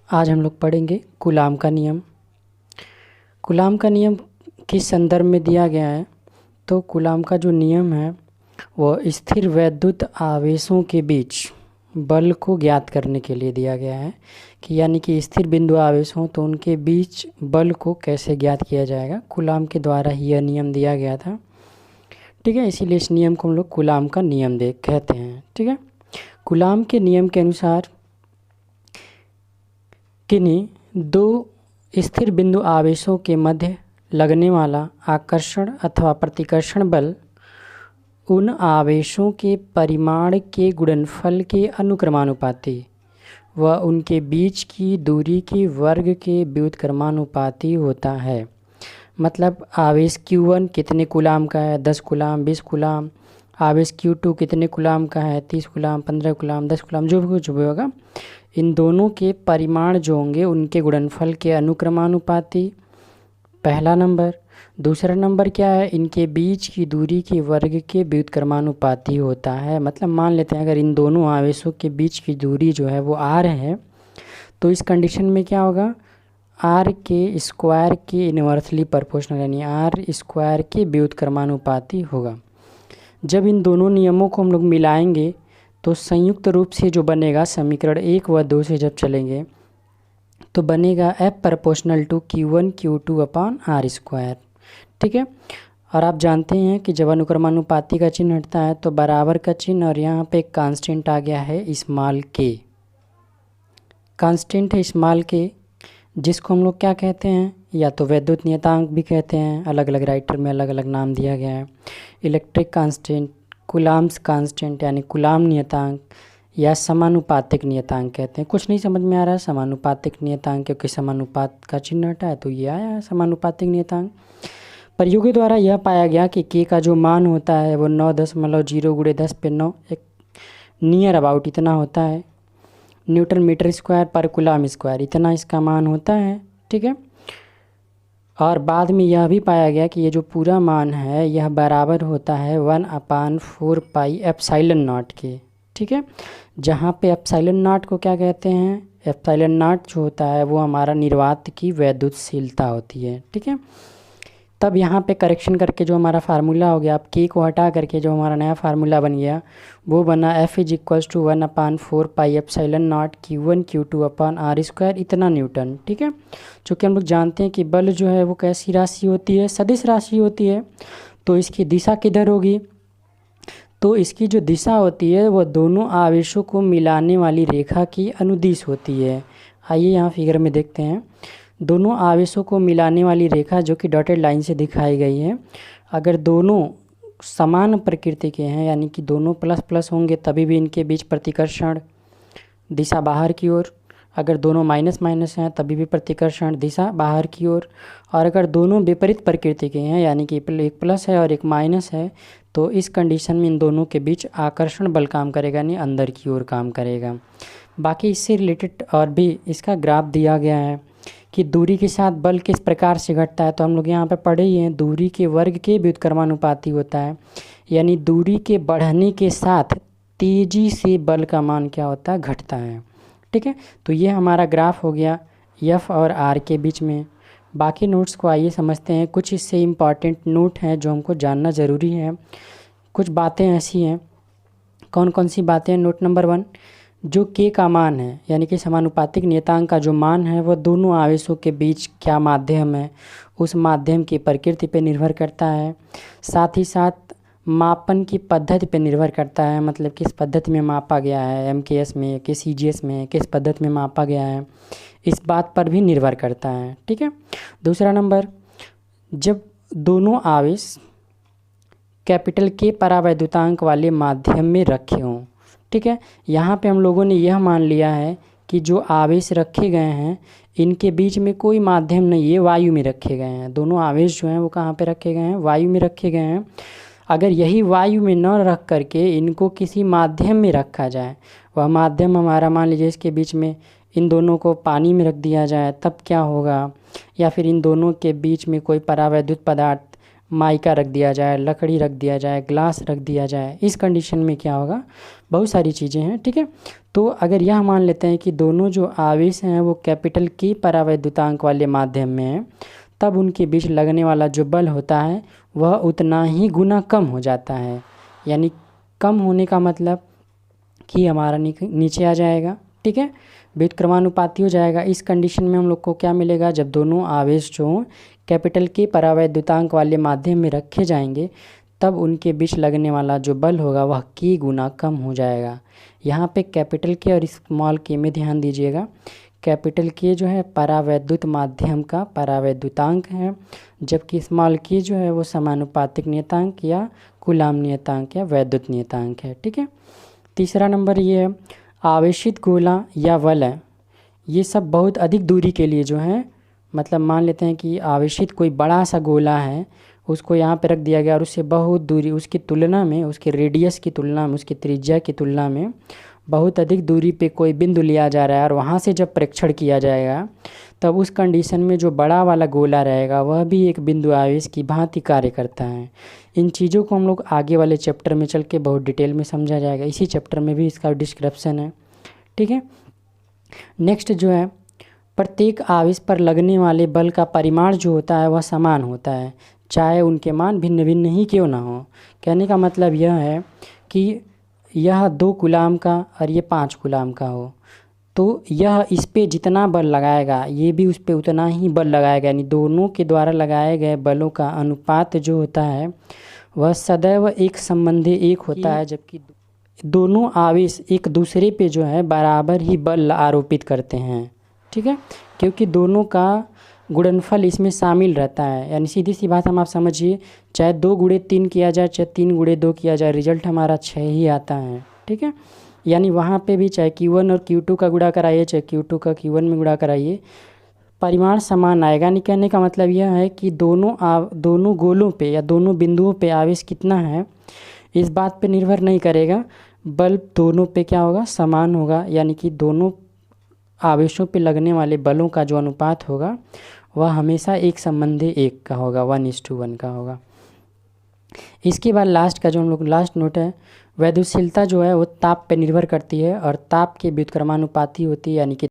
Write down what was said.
आज हम लोग पढ़ेंगे कूलाम का नियम। कूलाम का नियम किस संदर्भ में दिया गया है? तो कूलाम का जो नियम है वह स्थिर वैद्युत आवेशों के बीच बल को ज्ञात करने के लिए दिया गया है कि यानी कि स्थिर बिंदु आवेश हों तो उनके बीच बल को कैसे ज्ञात किया जाएगा। कूलाम के द्वारा ही यह नियम दिया गया था। ठीक है, इसीलिए इस नियम को हम लोग कूलाम का नियम कहते हैं। ठीक है, कूलाम के नियम के अनुसार किन्हीं दो स्थिर बिंदु आवेशों के मध्य लगने वाला आकर्षण अथवा प्रतिकर्षण बल उन आवेशों के परिमाण के गुणनफल के अनुक्रमानुपाती व उनके बीच की दूरी के वर्ग के व्युत्क्रमानुपाती होता है। मतलब आवेश Q1 कितने कूलाम का है? 10 कूलाम, 20 कूलाम। आवेश Q2 कितने कूलाम का है? 30 कूलाम, 15 कूलाम, 10 कूलाम, जो भी कुछ भी होगा, इन दोनों के परिमाण जो होंगे उनके गुणनफल के अनुक्रमानुपाती, पहला नंबर। दूसरा नंबर क्या है? इनके बीच की दूरी के वर्ग के व्युत्क्रमानुपाती होता है। मतलब मान लेते हैं अगर इन दोनों आवेशों के बीच की दूरी जो है वो r है तो इस कंडीशन में क्या होगा? r के स्क्वायर के इन्वर्सली प्रोपोर्शनल यानी r स्क्वायर के व्युत्क्रमानुपाती होगा। जब इन दोनों नियमों को हम लोग मिलाएंगे तो संयुक्त रूप से जो बनेगा समीकरण 1 व 2 से जब चलेंगे तो बनेगा F proportional to Q1 Q2 upon R square. ठीक है, और आप जानते हैं कि जब अनुक्रमानुपाती का चिन्ह हटता है तो बराबर का चिन्ह और यहाँ पे एक कांस्टेंट आ गया है स्मॉल के। कांस्टेंट है स्मॉल के, जिसको हम लोग क्या कहते हैं? या तो वैद्युत नियतांक भी कहते हैं, अलग अलग राइटर में अलग अलग नाम दिया गया है। इलेक्ट्रिक कांस्टेंट, कूलाम्स कांस्टेंट यानी कूलाम नियतांक, या समानुपातिक नियतांक कहते हैं। कुछ नहीं समझ में आ रहा है समानुपातिक नियतांक, क्योंकि समानुपात का चिन्ह हटा है तो ये आया है समानुपातिक नियतांक। प्रयोगों द्वारा यह पाया गया कि के का जो मान होता है वो 9.0 × 10⁻9 एक नियर अबाउट इतना होता है, न्यूटन मीटर स्क्वायर पर कूलाम स्क्वायर, इतना इसका मान होता है। ठीक है, और बाद में यह भी पाया गया कि ये जो पूरा मान है यह बराबर होता है 1/4 पाई एप्सिलॉन नॉट के। ठीक है, जहाँ पे एप्सिलॉन नॉट को क्या कहते हैं? एप्सिलॉन नॉट जो होता है वो हमारा निर्वात की वैद्युतशीलता होती है। ठीक है, तब यहाँ पे करेक्शन करके जो हमारा फार्मूला हो गया, आप के को हटा करके जो हमारा नया फार्मूला बन गया वो बना F = 1/4 pi epsilon not Q1 Q2 upon R square, इतना न्यूटन। ठीक है, चूँकि हम लोग जानते हैं कि बल जो है वो कैसी राशि होती है? सदिश राशि होती है। तो इसकी दिशा किधर होगी? तो इसकी जो दिशा होती है वो दोनों आवेशों को मिलाने वाली रेखा की अनुदिश होती है। आइए यहाँ फिगर में देखते हैं। दोनों आवेशों को मिलाने वाली रेखा जो कि डॉटेड लाइन से दिखाई गई है, अगर दोनों समान प्रकृति के हैं यानी कि दोनों प्लस प्लस होंगे तभी भी इनके बीच प्रतिकर्षण दिशा बाहर की ओर, अगर दोनों माइनस माइनस हैं तभी भी प्रतिकर्षण दिशा बाहर की ओर, और अगर दोनों विपरीत प्रकृति के हैं यानी कि एक प्लस है और एक माइनस है तो इस कंडीशन में इन दोनों के बीच आकर्षण बल काम करेगा यानी अंदर की ओर काम करेगा। बाकी इससे रिलेटेड और भी इसका ग्राफ दिया गया है कि दूरी के साथ बल किस प्रकार से घटता है। तो हम लोग यहाँ पे पढ़े ही हैं, दूरी के वर्ग के व्युत्क्रमानुपाती होता है, यानी दूरी के बढ़ने के साथ तेजी से बल का मान क्या होता है? घटता है। ठीक है, तो ये हमारा ग्राफ हो गया F और R के बीच में। बाकी नोट्स को आइए समझते हैं। कुछ इससे इम्पॉर्टेंट नोट हैं जो हमको जानना ज़रूरी है। कुछ बातें ऐसी हैं, कौन कौन सी बातें? नोट नंबर 1, जो के का मान है यानी कि समानुपातिक नियतांक का जो मान है वो दोनों आवेशों के बीच क्या माध्यम है उस माध्यम की प्रकृति पे निर्भर करता है। साथ ही साथ मापन की पद्धति पे निर्भर करता है, मतलब किस पद्धति में मापा गया है, MKS में, किस CGS में, किस पद्धति में मापा गया है, इस बात पर भी निर्भर करता है। ठीक है, दूसरा नंबर, जब दोनों आवेश कैपिटल के परावैद्युतांक वाले माध्यम में रखे हों। ठीक है, यहाँ पे हम लोगों ने यह मान लिया है कि जो आवेश रखे गए हैं इनके बीच में कोई माध्यम नहीं है, वायु में रखे गए हैं। दोनों आवेश जो हैं वो कहाँ पे रखे गए हैं? वायु में रखे गए हैं। अगर यही वायु में न रख करके इनको किसी माध्यम में रखा जाए, वह माध्यम हमारा मान लीजिए इसके बीच में इन दोनों को पानी में रख दिया जाए, तब क्या होगा? या फिर इन दोनों के बीच में कोई परावैद्युत पदार्थ माइका रख दिया जाए, लकड़ी रख दिया जाए, ग्लास रख दिया जाए, इस कंडीशन में क्या होगा, बहुत सारी चीज़ें हैं, ठीक है। तो अगर यह मान लेते हैं कि दोनों जो आवेश हैं वो कैपिटल के परावैद्युतांक वाले माध्यम में हैं, तब उनके बीच लगने वाला जो बल होता है वह उतना ही गुना कम हो जाता है। यानी कम होने का मतलब कि हमारा नीचे आ जाएगा, ठीक है, व्युत्क्रमानुपाती हो जाएगा। इस कंडीशन में हम लोग को क्या मिलेगा, जब दोनों आवेश जो कैपिटल के परावैद्युतांक वाले माध्यम में रखे जाएंगे तब उनके बीच लगने वाला जो बल होगा वह के गुना कम हो जाएगा। यहाँ पे कैपिटल के और स्मॉल के में ध्यान दीजिएगा। कैपिटल के जो है परावैद्युत माध्यम का परावैद्युतांक है, जबकि स्मॉल के जो है वो समानुपातिक नियतांक या कूलाम नियतांक या वैद्युत नियतांक है, ठीक है। तीसरा नंबर ये है आवेशित गोला या वलय। ये सब बहुत अधिक दूरी के लिए जो है, मतलब मान लेते हैं कि आवेशित कोई बड़ा सा गोला है, उसको यहाँ पे रख दिया गया और उससे बहुत दूरी, उसकी तुलना में, उसके रेडियस की तुलना में, उसकी त्रिज्या की तुलना में बहुत अधिक दूरी पे कोई बिंदु लिया जा रहा है और वहाँ से जब परीक्षण किया जाएगा तब उस कंडीशन में जो बड़ा वाला गोला रहेगा वह भी एक बिंदु आवेश की भांति कार्य करता है। इन चीज़ों को हम लोग आगे वाले चैप्टर में चल के बहुत डिटेल में समझा जाएगा, इसी चैप्टर में भी इसका डिस्क्रिप्शन है, ठीक है। नेक्स्ट जो है प्रत्येक आवेश पर लगने वाले बल का परिमाण जो होता है वह समान होता है, चाहे उनके मान भिन्न भिन्न ही क्यों ना हो। कहने का मतलब यह है कि यह 2 कूलाम का और ये 5 कूलाम का हो, तो यह इस पे जितना बल लगाएगा ये भी उस पे उतना ही बल लगाएगा। यानी दोनों के द्वारा लगाए गए बलों का अनुपात जो होता है वह सदैव एक संबंधी एक होता है, जबकि दोनों आवेश एक दूसरे पे जो है बराबर ही बल आरोपित करते हैं, ठीक है, क्योंकि दोनों का गुणनफल इसमें शामिल रहता है। यानी सीधी सी बात हम आप समझिए, चाहे 2 गुणे 3 किया जाए, चाहे 3 गुणे 2 किया जाए, रिजल्ट हमारा 6 ही आता है, ठीक है। यानी वहाँ पे भी चाहे Q1 और Q2 का गुणा कराइए, चाहे Q2 का Q1 में गुणा कराइए, परिमाण समान आएगा। नहीं, कहने का मतलब यह है कि दोनों गोलों पे या दोनों बिंदुओं पे आवेश कितना है इस बात पे निर्भर नहीं करेगा, बल दोनों पे क्या होगा, समान होगा। यानी कि दोनों आवेशों पे लगने वाले बलों का जो अनुपात होगा वह हमेशा एक संबंधी एक का होगा, 1:1 का होगा। इसके बाद लास्ट का जो हम लोग लास्ट नोट है, वैद्युतशीलता जो है वो ताप पे निर्भर करती है और ताप के व्युत्क्रमानुपाती होती है, यानी कि